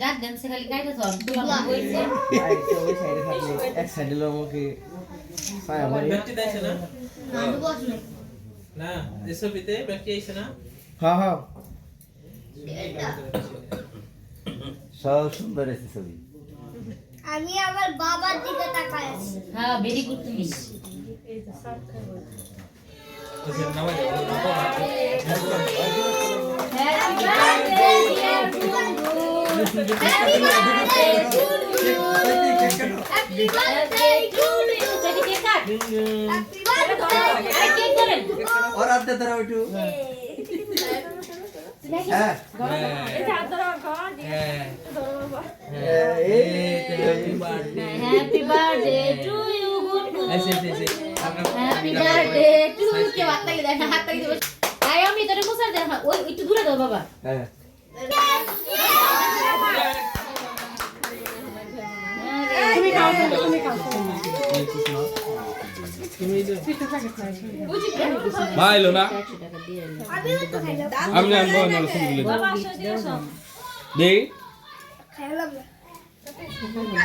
রাত দেনছে খালি কাইতে তো তোমার কইছে আই তো ওই সাইডে থাকলে এক সাইডে লোকে পায় আমার ব্যক্তি দেখছে না না বস না না এসবিতে ব্যক্তি আইছে না হ্যাঁ হ্যাঁ এটা সব সুন্দর আছে ছবি আমি আমার বাবার দিকে তাকাই আছি হ্যাঁ ভেরি গুড তুমি তো সে নামা যাবে happy birthday dear happy birthday to you সেটি কেক কাট হ্যাপি বার্থডে আই কেক করেন और आते तरह उठू हां এটা আদরা গড happy birthday happy birthday to you good ऐसे হ্যাপি বার্থডে টু ইউ কে হাত লাগি দেন হাত লাগি দেব আই আমি তোরে মুসার দেন ওই একটু দূরে দাও বাবা हां তুমি খাও তুমি খাও মাইলো না 100 টাকা দিয়ে আমিও তো খাইলাম আমি আনবো না সুবিধা বাবা 100 দিয়েছো দেই খাইলাম না